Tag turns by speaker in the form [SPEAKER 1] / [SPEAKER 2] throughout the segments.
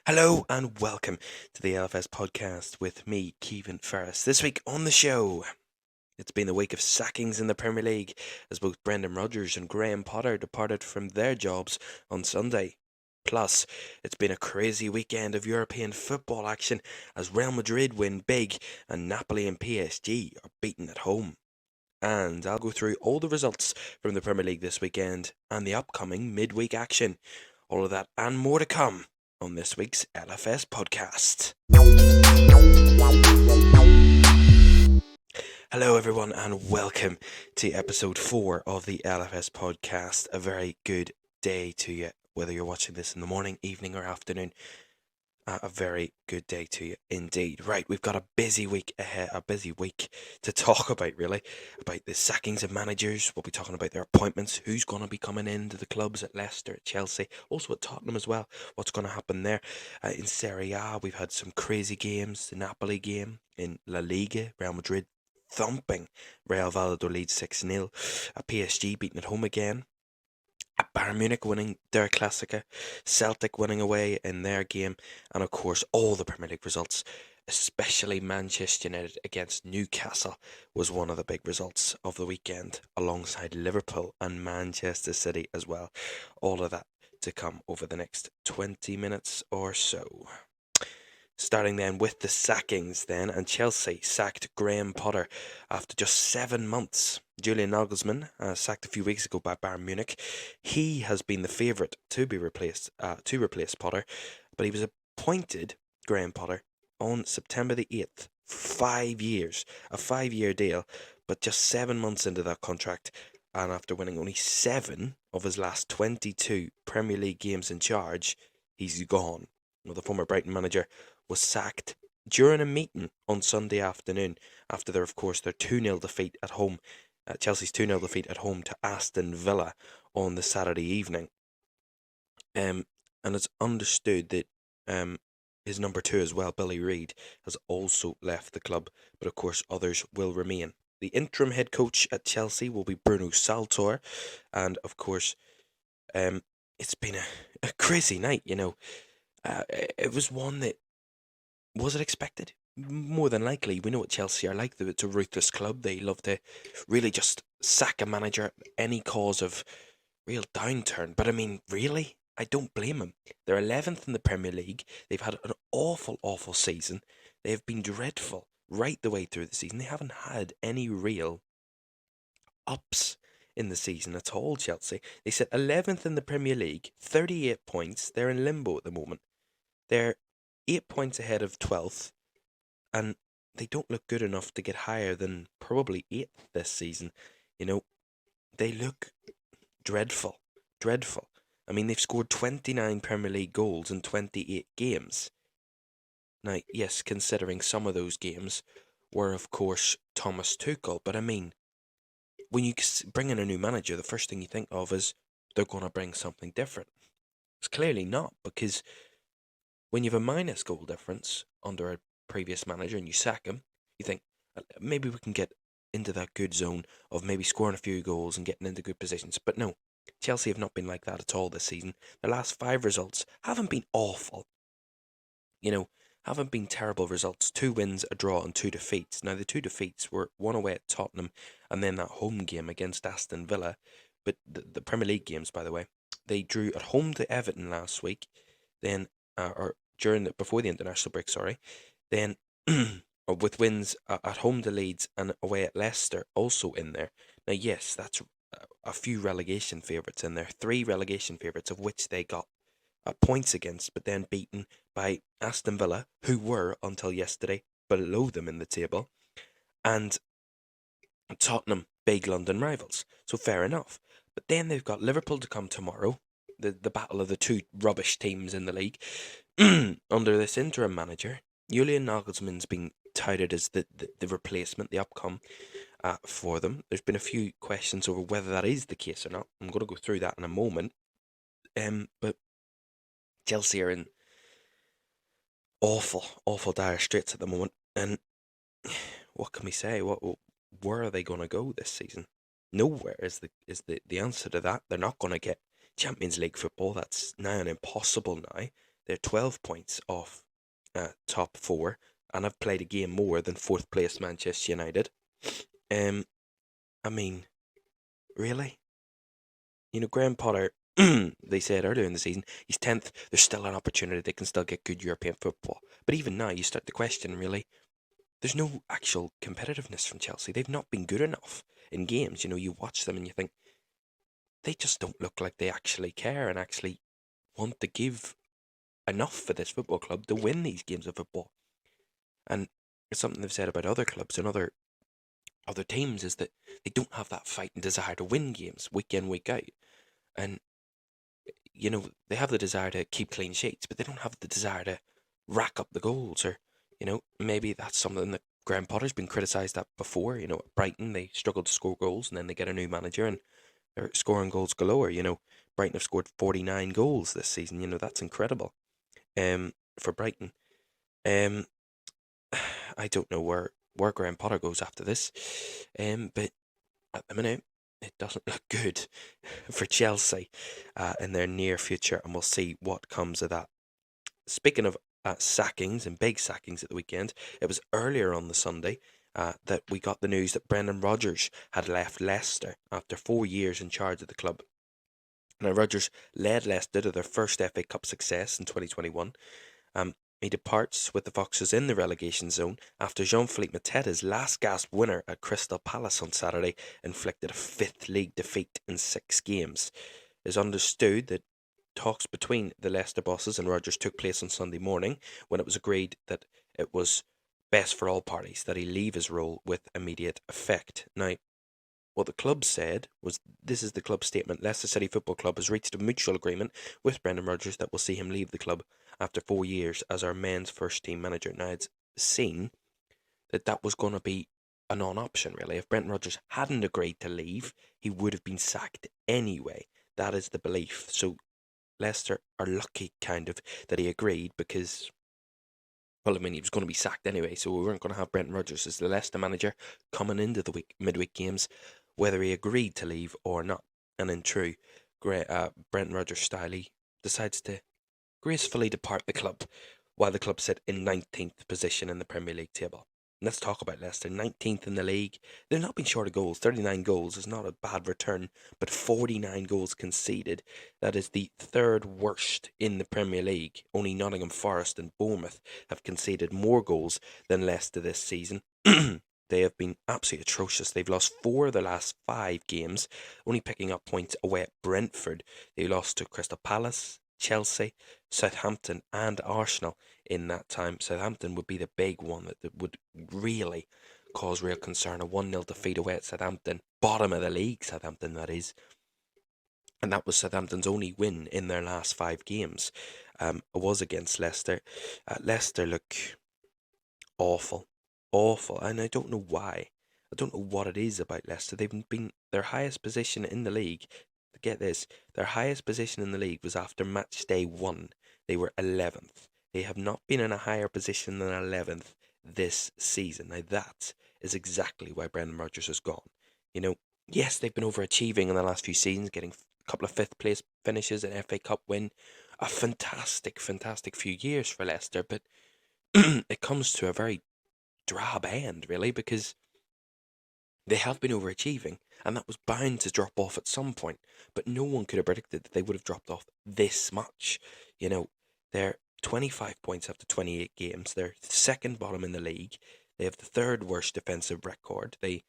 [SPEAKER 1] Hello and welcome to the LFS podcast with me, Keevan Ferris. This week on the show, it's been the week of sackings in the Premier League as both Brendan Rodgers and Graham Potter departed from their jobs on Sunday. Plus, it's been a crazy weekend of European football action as Real Madrid win big and Napoli and PSG are beaten at home. And I'll go through all the results from the Premier League this weekend and the upcoming midweek action. All of that and more to come on this week's LFS podcast. Hello, everyone, and welcome to episode 4 of the LFS podcast. A very good day to you, whether you're watching this in the morning, evening, or afternoon. A very good day to you indeed. Right, we've got a busy week ahead, a busy week to talk about, really, about the sackings of managers. We'll be talking about their appointments, who's going to be coming into the clubs at Leicester, at Chelsea, also at Tottenham as well, what's going to happen there. In Serie A, we've had some crazy games, the Napoli game in La Liga, Real Madrid thumping Real Valladolid 6-0, PSG beating at home again, Bayern Munich winning their Classica, Celtic winning away in their game, and of course all the Premier League results, especially Manchester United against Newcastle, was one of the big results of the weekend, alongside Liverpool and Manchester City as well. All of that to come over the next 20 minutes or so. Starting then with the sackings then, and Chelsea sacked Graham Potter after just 7 months. Julian Nagelsmann, sacked a few weeks ago by Bayern Munich. He has been the favourite to replace Potter, but he was appointed, Graham Potter, on September the 8th, 5 years, a 5-year deal, but just 7 months into that contract, and after winning only 7 of his last 22 Premier League games in charge, he's gone. Well, the former Brighton manager was sacked during a meeting on Sunday afternoon after their 2-0 defeat at home, Chelsea's 2-0 defeat at home to Aston Villa on the Saturday evening. And it's understood that his number 2 as well, Billy Reid, has also left the club, but of course others will remain. The interim head coach at Chelsea will be Bruno Saltor, and of course it's been a crazy night, you know. It was one that, was it expected? More than likely. We know what Chelsea are like. It's a ruthless club. They love to really just sack a manager at any cause of real downturn. But I mean, really? I don't blame them. They're 11th in the Premier League. They've had an awful, awful season. They have been dreadful right the way through the season. They haven't had any real ups in the season at all, Chelsea. They sit 11th in the Premier League, 38 points. They're in limbo at the moment. They're 8 points ahead of 12th, and they don't look good enough to get higher than probably 8th this season. You know, they look dreadful. Dreadful. I mean, they've scored 29 Premier League goals in 28 games. Now, yes, considering some of those games were, of course, Thomas Tuchel, but I mean, when you bring in a new manager, the first thing you think of is they're going to bring something different. It's clearly not, because when you have a minus goal difference under a previous manager and you sack him, you think maybe we can get into that good zone of maybe scoring a few goals and getting into good positions. But no, Chelsea have not been like that at all this season. The last 5 results haven't been awful. You know, haven't been terrible results. 2 wins, a draw, and 2 defeats. Now, the 2 defeats were one away at Tottenham and then that home game against Aston Villa. But the Premier League games, by the way, they drew at home to Everton last week, then before the international break, sorry. Then with wins at home to Leeds and away at Leicester also in there. Now, yes, that's a few relegation favourites in there. 3 relegation favourites, of which they got points against, but then beaten by Aston Villa, who were, until yesterday, below them in the table, and Tottenham, big London rivals. So fair enough. But then they've got Liverpool to come tomorrow, the battle of the 2 rubbish teams in the league, under this interim manager. Julian Nagelsmann's been touted as the replacement, the upcome for them. There's been a few questions over whether that is the case or not. I'm going to go through that in a moment. But Chelsea are in awful, awful dire straits at the moment. And what can we say? Where are they going to go this season? Nowhere is the answer to that. They're not going to get Champions League football. That's now an impossible now. They're 12 points off top four, and have played a game more than fourth place Manchester United. I mean, really? Graham Potter, they said earlier in the season, he's 10th. There's still an opportunity they can still get good European football. But even now, you start to question, really, there's no actual competitiveness from Chelsea. They've not been good enough in games. You watch them and you think, they just don't look like they actually care and actually want to give enough for this football club to win these games of football. And it's something they've said about other clubs and other teams, is that they don't have that fight and desire to win games week in, week out. And, they have the desire to keep clean sheets, but they don't have the desire to rack up the goals. Or, maybe that's something that Graham Potter's been criticised at before. At Brighton, they struggled to score goals, and then they get a new manager and they're scoring goals galore. Brighton have scored 49 goals this season. That's incredible for Brighton. I don't know where Graham Potter goes after this, but at the minute, it doesn't look good for Chelsea in their near future, and we'll see what comes of that. Speaking of sackings and big sackings at the weekend, it was earlier on the Sunday that we got the news that Brendan Rodgers had left Leicester after 4 years in charge of the club. Now, Rodgers led Leicester to their first FA Cup success in 2021. He departs with the Foxes in the relegation zone after Jean-Philippe Mateta's last gasp winner at Crystal Palace on Saturday inflicted a fifth league defeat in 6 games. It is understood that talks between the Leicester bosses and Rodgers took place on Sunday morning, when it was agreed that it was best for all parties that he leave his role with immediate effect. Now, what the club said was, this is the club statement: Leicester City Football Club has reached a mutual agreement with Brendan Rodgers that will see him leave the club after 4 years as our men's first team manager. Now, it's seen that was going to be a non-option, really. If Brendan Rodgers hadn't agreed to leave, he would have been sacked anyway. That is the belief. So Leicester are lucky, kind of, that he agreed, because, well, I mean, he was going to be sacked anyway, so we weren't going to have Brendan Rodgers as the Leicester manager coming into the midweek games, whether he agreed to leave or not. And in true Brendan Rodgers style, he decides to gracefully depart the club, while the club sit in 19th position in the Premier League table. And let's talk about Leicester. 19th in the league. They've not been short of goals. 39 goals is not a bad return, but 49 goals conceded. That is the third worst in the Premier League. Only Nottingham Forest and Bournemouth have conceded more goals than Leicester this season. They have been absolutely atrocious. They've lost 4 of the last 5 games, only picking up points away at Brentford. They lost to Crystal Palace, Chelsea, Southampton and Arsenal in that time. Southampton would be the big one that would really cause real concern. A 1-0 defeat away at Southampton, bottom of the league Southampton, that is. And that was Southampton's only win in their last 5 games. It was against Leicester. Leicester look awful, and I don't know why. I don't know what it is about Leicester. They've been their highest position in the league. Get this, their highest position in the league was after match day 1. They were 11th. They have not been in a higher position than 11th this season. Now, that is exactly why Brendan Rodgers has gone. Yes, they've been overachieving in the last few seasons, getting a couple of 5th place finishes, an FA Cup win. A fantastic few years for Leicester, but it comes to a very drab end, really, because they have been overachieving, and that was bound to drop off at some point. But no one could have predicted that they would have dropped off this much. They're 25 points after 28 games. They're second bottom in the league. They have the third worst defensive record. The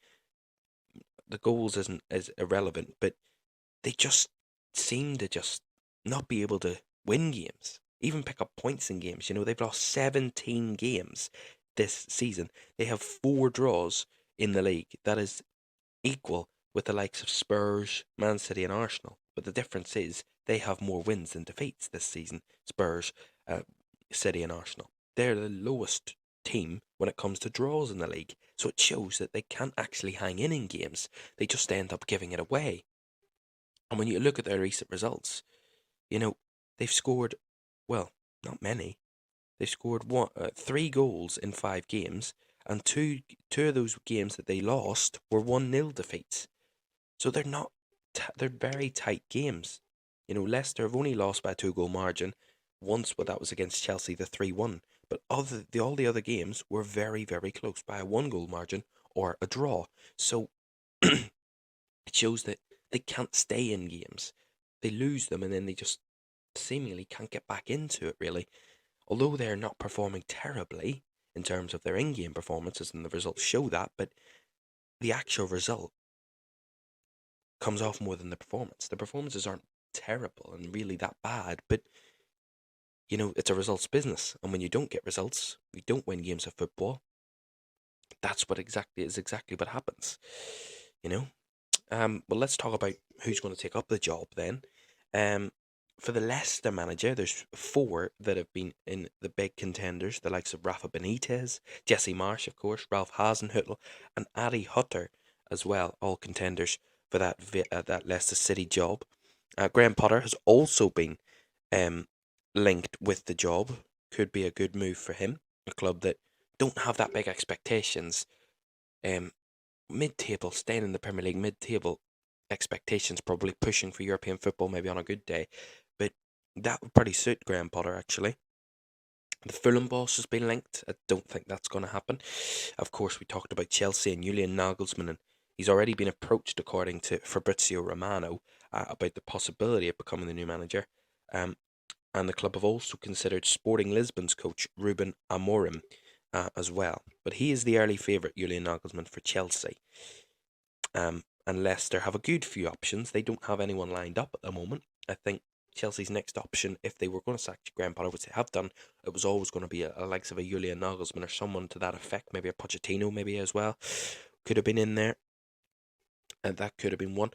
[SPEAKER 1] goals isn't as irrelevant, but they just seem to just not be able to win games, even pick up points in games. They've lost 17 games this season. They have 4 draws in the league. That is equal with the likes of Spurs, Man City and Arsenal. But the difference is they have more wins than defeats this season. Spurs, City and Arsenal. They're the lowest team when it comes to draws in the league. So it shows that they can't actually hang in games. They just end up giving it away. And when you look at their recent results, they've scored, well, not many. They've scored 3 goals in 5 games, and two of those games that they lost were 1-0 defeats. So they're not, they're very tight games. Leicester have only lost by a 2-goal margin, Once, but that was against Chelsea, the 3-1. But all the other games were very, very close by a 1-goal margin or a draw. So it shows that they can't stay in games. They lose them and then they just seemingly can't get back into it, really. Although they're not performing terribly in terms of their in-game performances, and the results show that, but the actual result comes off more than the performance. The performances aren't terrible and really that bad, but it's a results business, and when you don't get results, you don't win games of football. That's what exactly what happens. Well, let's talk about who's going to take up the job then. For the Leicester manager, there's 4 that have been in the big contenders, the likes of Rafa Benitez, Jesse Marsch, of course, Ralph Hasenhüttl, and Adi Hutter as well, all contenders for that Leicester City job. Graham Potter has also been linked with the job. Could be a good move for him. A club that don't have that big expectations. Mid-table, staying in the Premier League, mid-table expectations, probably pushing for European football maybe on a good day. But that would pretty suit Graham Potter, actually. The Fulham boss has been linked. I don't think that's going to happen. Of course, we talked about Chelsea and Julian Nagelsmann, and he's already been approached, according to Fabrizio Romano, about the possibility of becoming the new manager. And the club have also considered Sporting Lisbon's coach, Ruben Amorim, as well. But he is the early favourite, Julian Nagelsmann, for Chelsea. And Leicester have a good few options. They don't have anyone lined up at the moment. I think Chelsea's next option, if they were going to sack Graham Potter, which they have done, it was always going to be a likes of a Julian Nagelsmann or someone to that effect. Maybe a Pochettino, maybe as well. Could have been in there. And that could have been one.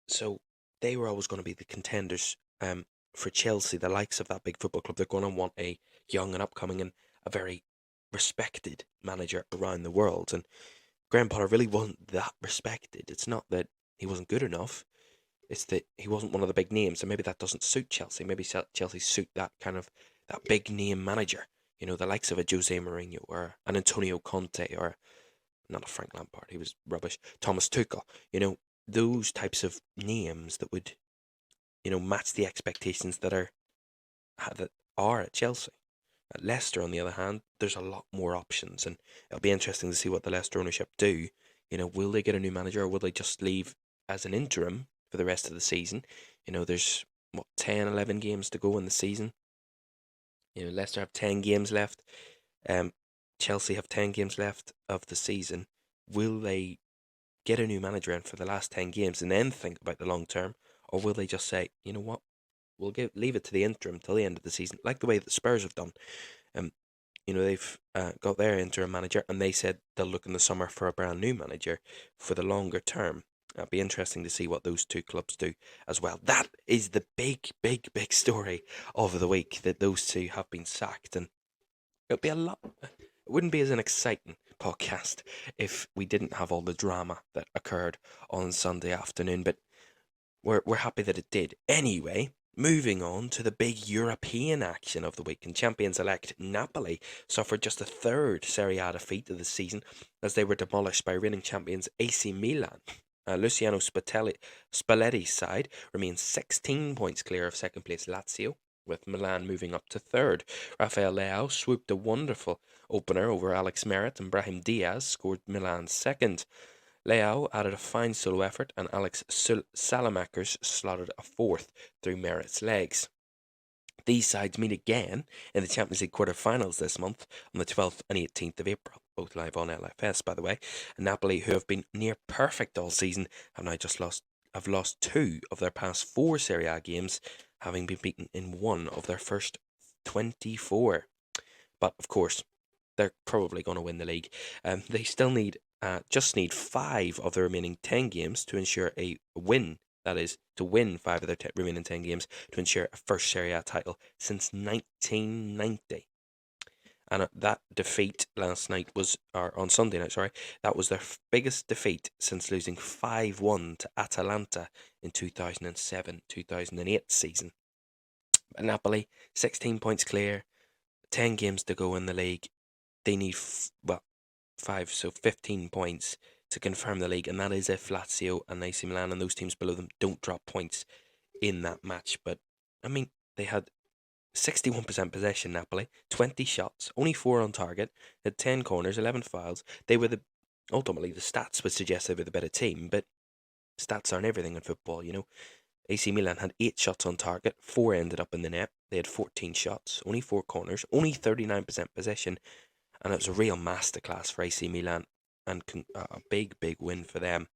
[SPEAKER 1] So they were always going to be the contenders. For Chelsea, the likes of that big football club, they're going to want a young and upcoming and a very respected manager around the world. And Graham Potter really wasn't that respected. It's not that he wasn't good enough. It's that he wasn't one of the big names, and maybe that doesn't suit Chelsea. Maybe Chelsea suit that big name manager. The likes of a Jose Mourinho or an Antonio Conte or not a Frank Lampard. He was rubbish. Thomas Tuchel. Those types of names that would match the expectations that are at Chelsea. At Leicester, on the other hand, there's a lot more options, and it'll be interesting to see what the Leicester ownership do. Will they get a new manager, or will they just leave as an interim for the rest of the season? There's 10, 11 games to go in the season. Leicester have 10 games left. Chelsea have 10 games left of the season. Will they get a new manager in for the last 10 games and then think about the long term? Or will they just say, you know what, we'll leave it to the interim till the end of the season, like the way that Spurs have done. They've got their interim manager, and they said they'll look in the summer for a brand new manager for the longer term. It'll be interesting to see what those two clubs do as well. That is the big, big, big story of the week, that those two have been sacked, and it'll be a lot. It wouldn't be as an exciting podcast if we didn't have all the drama that occurred on Sunday afternoon, but we're happy that it did. Anyway, moving on to the big European action of the week, and champions-elect Napoli suffered just a third Serie A defeat of the season as they were demolished by reigning champions AC Milan. Luciano Spalletti's side remains 16 points clear of second place Lazio, with Milan moving up to third. Rafael Leao swooped a wonderful opener over Alex Merritt, and Brahim Diaz scored Milan's second. Leao added a fine solo effort, and Alex Salamakers slotted a fourth through Merritt's legs. These sides meet again in the Champions League quarter-finals this month on the 12th and 18th of April, both live on LFS, by the way. And Napoli, who have been near perfect all season, have lost 2 of their past 4 Serie A games, having been beaten in 1 of their first 24. But of course, they're probably going to win the league. They still just need 5 of the remaining 10 games to ensure a win. That is, to win 5 of their remaining 10 games to ensure a first Serie A title since 1990. And that defeat on Sunday night, that was their biggest defeat since losing 5-1 to Atalanta in 2007-2008 season. But Napoli, 16 points clear, 10 games to go in the league. They need 5, so 15 points to confirm the league, and that is if Lazio and AC Milan and those teams below them don't drop points in that match. But I mean, they had 61% possession, Napoli, 20 shots, only 4 on target, had 10 corners, 11 fouls. They were ultimately the stats would suggest they were the better team, but stats aren't everything in football, you know. AC Milan had 8 shots on target, 4 ended up in the net. They had 14 shots, only 4 corners, only 39% possession, and it was a real masterclass for AC Milan and a big, big win for them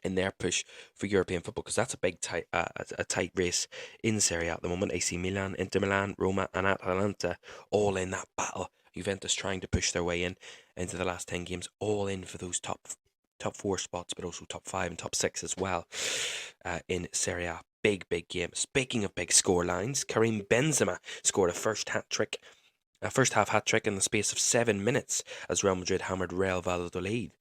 [SPEAKER 1] in their push for European football, because that's a tight race in Serie A at the moment. AC Milan, Inter Milan, Roma, and Atalanta all in that battle. Juventus trying to push their way in into the last 10 games, all in for those top 4 spots, but also top 5 and top 6 as well in Serie A. Big game. Speaking of big score lines, Karim Benzema scored a first half hat trick in the space of 7 minutes as Real Madrid hammered Real Valladolid.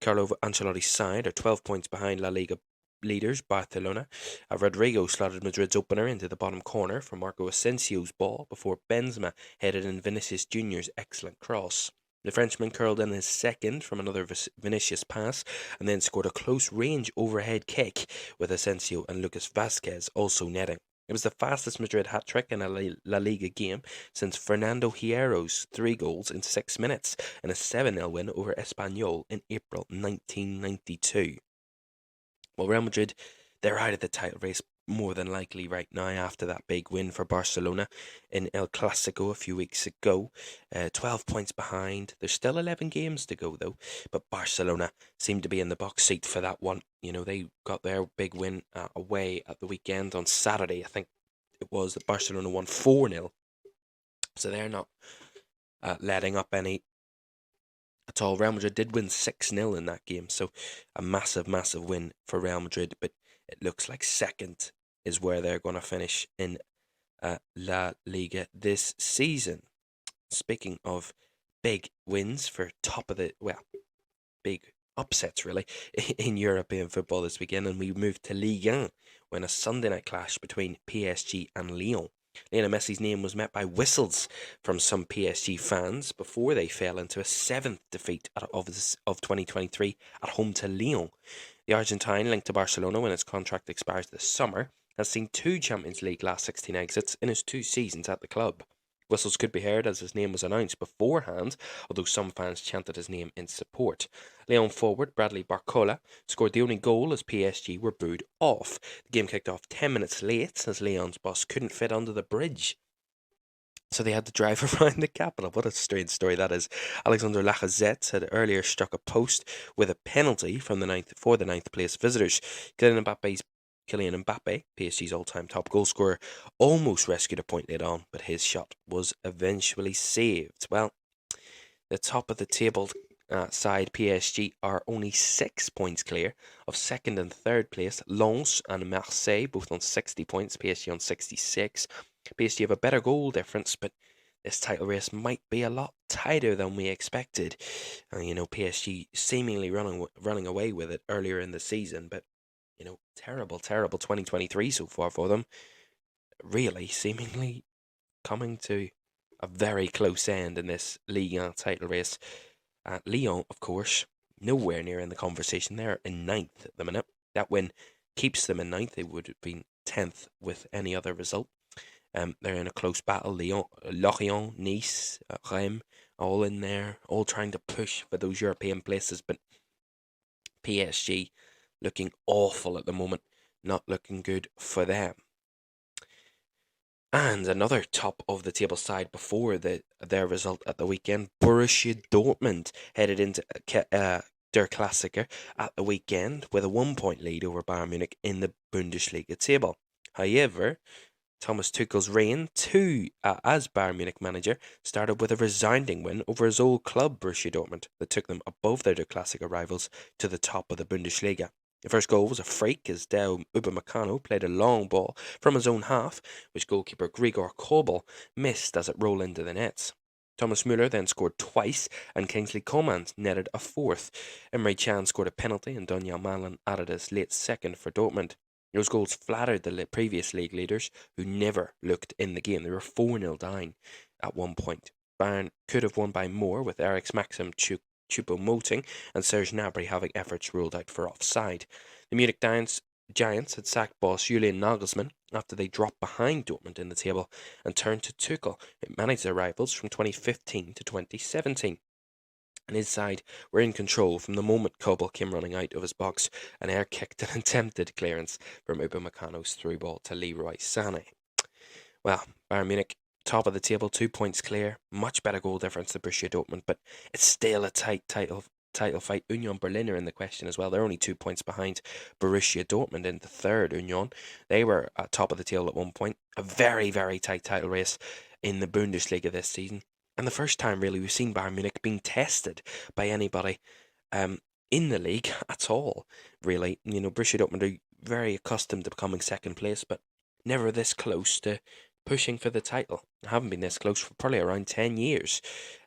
[SPEAKER 1] Carlo Ancelotti's side are 12 points behind La Liga leaders Barcelona. Rodrigo slotted Madrid's opener into the bottom corner for Marco Asensio's ball before Benzema headed in Vinicius Jr.'s excellent cross. The Frenchman curled in his second from another Vinicius pass and then scored a close-range overhead kick with Asensio and Lucas Vazquez also netting. It was the fastest Madrid hat-trick in a La Liga game since Fernando Hierro's 3 goals in 6 minutes in a 7-0 win over Espanyol in April 1992. Well, Real Madrid, they're out of the title race more than likely right now after that big win for Barcelona in El Clasico a few weeks ago. 12 points behind. There's still 11 games to go though, but Barcelona seem to be in the box seat for that one. You know, they got their big win away at the weekend on Saturday. I think it was that Barcelona won 4-0. So they're not letting up any at all. Real Madrid did win 6-0 in that game, so a massive win for Real Madrid, but it looks like second is where they're going to finish in La Liga this season. Speaking of big wins for big upsets really in European football this weekend, and we move to Ligue 1 when a Sunday night clash between PSG and Lyon. Lionel Messi's name was met by whistles from some PSG fans before they fell into a 7th defeat of 2023 at home to Lyon. The Argentine, linked to Barcelona when his contract expires this summer, has seen 2 Champions League last 16 exits in his 2 seasons at the club. Whistles could be heard as his name was announced beforehand, although some fans chanted his name in support. Lyon forward Bradley Barcola scored the only goal as PSG were booed off. The game kicked off 10 minutes late as Lyon's bus couldn't fit under the bridge, so they had to drive around the capital. What a strange story that is. Alexandre Lacazette had earlier struck a post with a penalty for the ninth place visitors. Kylian Mbappe, PSG's all-time top goal scorer, almost rescued a point late on, but his shot was eventually saved. Well, the top of the table side PSG are only 6 points clear of second and third place. Lens and Marseille both on 60 points, PSG on 66. PSG have a better goal difference, but this title race might be a lot tighter than we expected. PSG seemingly running away with it earlier in the season, but terrible 2023 so far for them. Really, seemingly coming to a very close end in this Ligue 1 title race. Lyon, of course, nowhere near in the conversation. They're in 9th at the minute. That win keeps them in 9th. They would have been 10th with any other result. They're in a close battle. Lorient, Nice, Reims, all in there, all trying to push for those European places, but PSG looking awful at the moment, not looking good for them. And another top of the table side before their result at the weekend, Borussia Dortmund headed into Der Klassiker at the weekend with a 1-point lead over Bayern Munich in the Bundesliga table. However, Thomas Tuchel's reign as Bayern Munich manager started with a resounding win over his old club Borussia Dortmund that took them above their Der Klassiker rivals to the top of the Bundesliga. The first goal was a freak as Dao Upamecano played a long ball from his own half, which goalkeeper Gregor Kobel missed as it rolled into the nets. Thomas Müller then scored twice, and Kingsley Coman netted a 4th. Emre Can scored a penalty, and Donyell Malen added his late second for Dortmund. Those goals flattered the previous league leaders, who never looked in the game. They were 4-0 down at one point. Bayern could have won by more, with Eric's Maxim Choupo-Moting and Serge Gnabry having efforts ruled out for offside. The Munich Giants Giants had sacked boss Julian Nagelsmann after they dropped behind Dortmund in the table and turned to Tuchel, who managed their rivals from 2015 to 2017. And his side were in control from the moment Kobel came running out of his box and air-kicked an attempted clearance from Upamecano's through ball to Leroy Sané. Well, Bayern Munich, top of the table, 2 points clear, much better goal difference than Borussia Dortmund, but it's still a tight title fight. Union Berlin are in the question as well. They're only 2 points behind Borussia Dortmund in the third. Union, they were at top of the table at one point. A very, very tight title race in the Bundesliga this season. And the first time, really, we've seen Bayern Munich being tested by anybody in the league at all, really. You know, Borussia Dortmund are very accustomed to becoming second place, but never this close to pushing for the title. I haven't been this close for probably around 10 years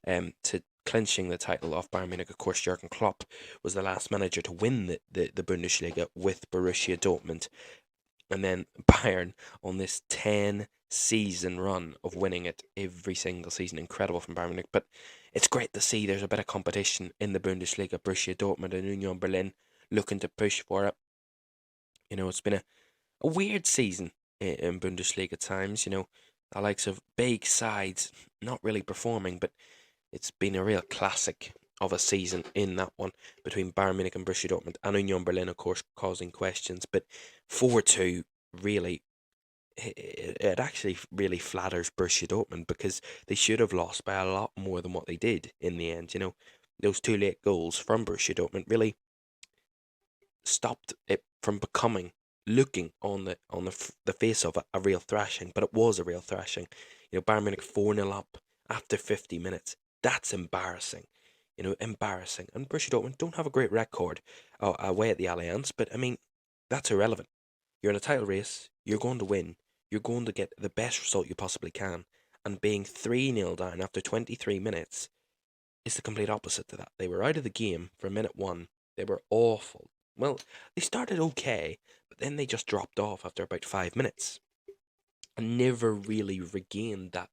[SPEAKER 1] to clinching the title off Bayern Munich. Of course, Jurgen Klopp was the last manager to win the Bundesliga with Borussia Dortmund. And then Bayern on this 10-season run of winning it every single season. Incredible from Bayern Munich. But it's great to see there's a bit of competition in the Bundesliga. Borussia Dortmund and Union Berlin looking to push for it. You know, it's been a weird season in Bundesliga times. You know, the likes of big sides not really performing, but it's been a real classic of a season in that one between Bayern Munich and Borussia Dortmund, and Union Berlin, of course, causing questions. But 4-2 really, it actually really flatters Borussia Dortmund because they should have lost by a lot more than what they did in the end. You know, those 2 late goals from Borussia Dortmund really stopped it from looking on the face of it, a real thrashing. But it was a real thrashing. You know, Bayern Munich 4-0 up after 50 minutes. That's embarrassing. You know, embarrassing. And Borussia Dortmund don't have a great record away at the Allianz, but I mean, that's irrelevant. You're in a title race, you're going to win, you're going to get the best result you possibly can, and being 3-0 down after 23 minutes is the complete opposite to that. They were out of the game for minute 1. They were awful. Well, they started okay, but then they just dropped off after about 5 minutes and never really regained that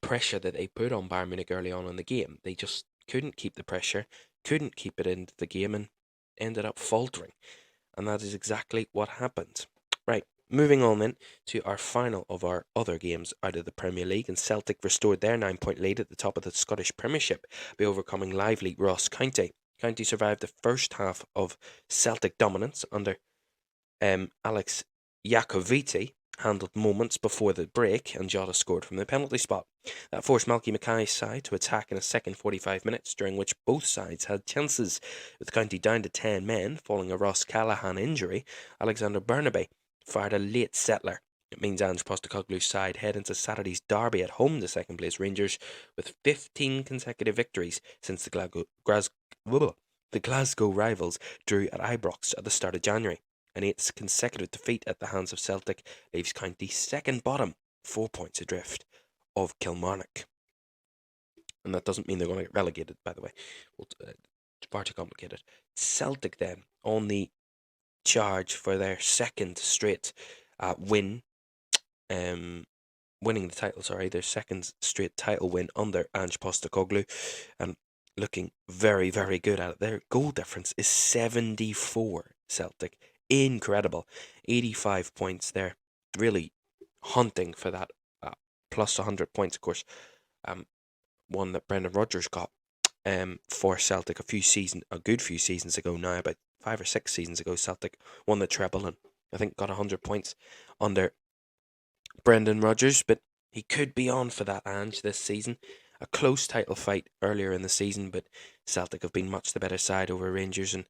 [SPEAKER 1] pressure that they put on Bayern Munich early on in the game. They just couldn't keep the pressure, couldn't keep it into the game, and ended up faltering. And that is exactly what happened. Right, moving on then to our final of our other games out of the Premier League, and Celtic restored their 9-point lead at the top of the Scottish Premiership by overcoming lively Ross County. County survived the first half of Celtic dominance under Alex Iacovitti, handled moments before the break, and Jota scored from the penalty spot. That forced Malky Mackay's side to attack in a second 45 minutes, during which both sides had chances. With County down to 10 men, following a Ross Callaghan injury, Alexander Burnaby fired a late settler. It means Ange Postecoglou's side head into Saturday's derby at home to second-place Rangers, with 15 consecutive victories since the Glasgow rivals drew at Ibrox at the start of January. An 8th consecutive defeat at the hands of Celtic leaves County second bottom, 4 points adrift of Kilmarnock. And that doesn't mean they're going to get relegated, by the way. It's far too complicated. Celtic then on the charge for their second straight win, winning the title, their second straight title win under Ange Postecoglou, and looking very, very good at it. Their goal difference is 74, Celtic. Incredible. 85 points there. Really hunting for that plus 100 points, of course. One that Brendan Rodgers got for Celtic a good few seasons ago now, about 5 or 6 seasons ago. Celtic won the treble and I think got 100 points under Brendan Rodgers, but he could be on for that Ange this season. A close title fight earlier in the season, but Celtic have been much the better side over Rangers, and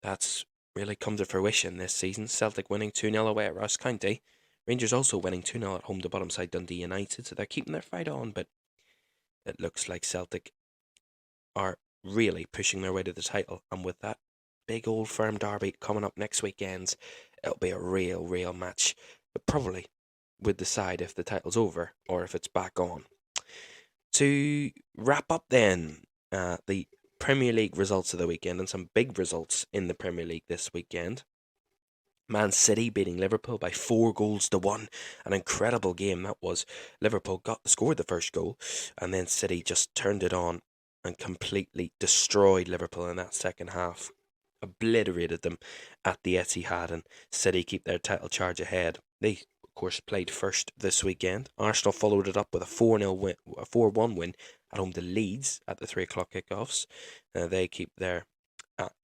[SPEAKER 1] that's really come to fruition this season. Celtic winning 2-0 away at Ross County. Rangers also winning 2-0 at home to bottom side Dundee United, so they're keeping their fight on, but it looks like Celtic are really pushing their way to the title, and with that big old firm derby coming up next weekend, it'll be a real match, but probably would decide if the title's over or if it's back on. To wrap up then, the Premier League results of the weekend, and some big results in the Premier League this weekend. Man City beating Liverpool by 4-1. An incredible game that was. Liverpool scored the first goal, and then City just turned it on and completely destroyed Liverpool in that second half. obliterated them at the Etihad, and City keep their title charge ahead. They, of course, played first this weekend. Arsenal followed it up with a 4-0 win, a 4-1 win at home to Leeds at the 3 o'clock kickoffs. They keep their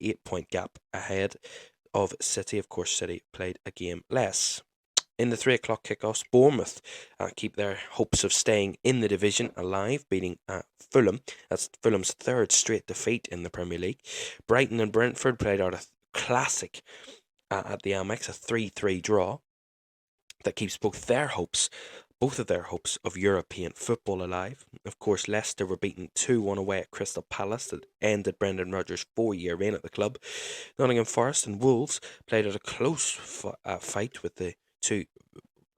[SPEAKER 1] 8-point gap ahead of City. Of course, City played a game less. In the 3 o'clock kickoffs, Bournemouth keep their hopes of staying in the division alive, beating Fulham. That's Fulham's third straight defeat in the Premier League. Brighton and Brentford played out a classic at the Amex, a 3-3 draw that keeps both of their hopes of European football alive. Of course, Leicester were beaten 2-1 away at Crystal Palace that ended Brendan Rodgers' 4-year reign at the club. Nottingham Forest and Wolves played out a close fight with the two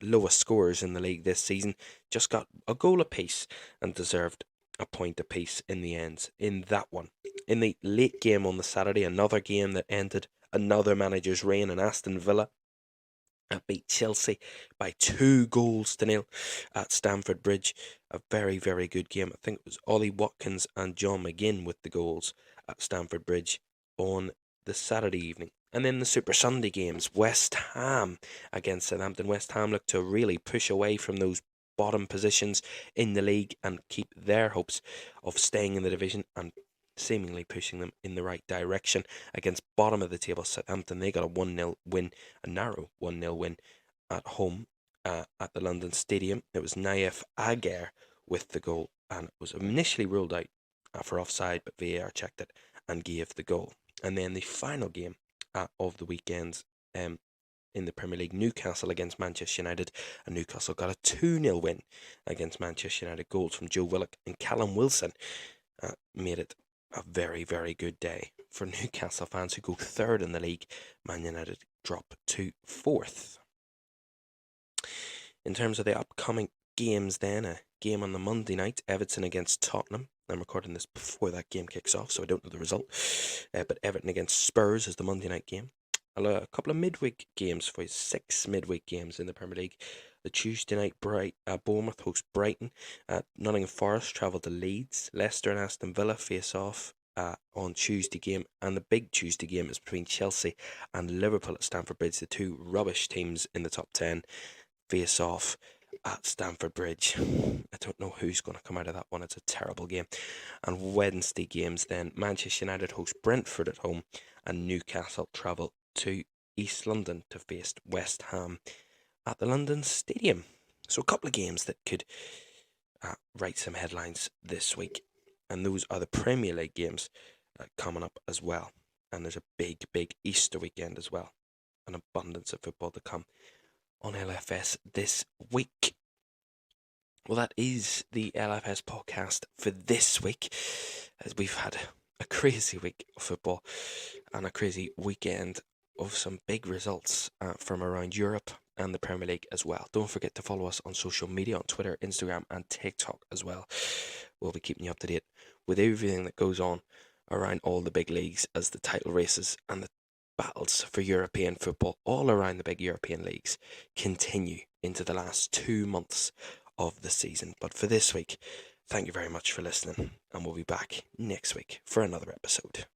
[SPEAKER 1] lowest scorers in the league this season, just got a goal apiece and deserved a point apiece in the end in that one. In the late game on the Saturday, another game that ended another manager's reign, and Aston Villa beat Chelsea by 2-0 at Stamford Bridge. A very, very good game. I think it was Ollie Watkins and John McGinn with the goals at Stamford Bridge on the Saturday evening. And then the Super Sunday games, West Ham against Southampton. West Ham looked to really push away from those bottom positions in the league and keep their hopes of staying in the division and seemingly pushing them in the right direction against bottom of the table Southampton. They got a 1-0 win, a narrow 1-0 win at home at the London Stadium. It was Naif Aguer with the goal, and it was initially ruled out for offside, but VAR checked it and gave the goal. And then the final game of the weekend in the Premier League, Newcastle against Manchester United, and Newcastle got a 2-0 win against Manchester United. Goals from Joe Willock and Callum Wilson made it a very, very good day for Newcastle fans, who go third in the league. Man United drop to fourth. In terms of the upcoming games then, a game on the Monday night, Everton against Tottenham. I'm recording this before that game kicks off, so I don't know the result. But Everton against Spurs is the Monday night game. A couple of midweek games for you, 6 midweek games in the Premier League. The Tuesday night, Bournemouth host Brighton. Nottingham Forest travel to Leeds. Leicester and Aston Villa face off on Tuesday game. And the big Tuesday game is between Chelsea and Liverpool at Stamford Bridge. The two rubbish teams in the top 10 face off at Stamford Bridge. I don't know who's going to come out of that one. It's a terrible game. And Wednesday games then, Manchester United host Brentford at home, and Newcastle travel to East London to face West Ham at the London Stadium. So a couple of games that could write some headlines this week, and those are the Premier League games coming up as well. And there's a big, big Easter weekend as well. An abundance of football to come on LFS this week. Well, that is the LFS podcast for this week, as we've had a crazy week of football and a crazy weekend of some big results from around Europe and the Premier League as well. Don't forget to follow us on social media, on Twitter, Instagram and TikTok as well. We'll be keeping you up to date with everything that goes on around all the big leagues, as the title races and the battles for European football all around the big European leagues continue into the last 2 months of the season. But for this week, thank you very much for listening, and we'll be back next week for another episode.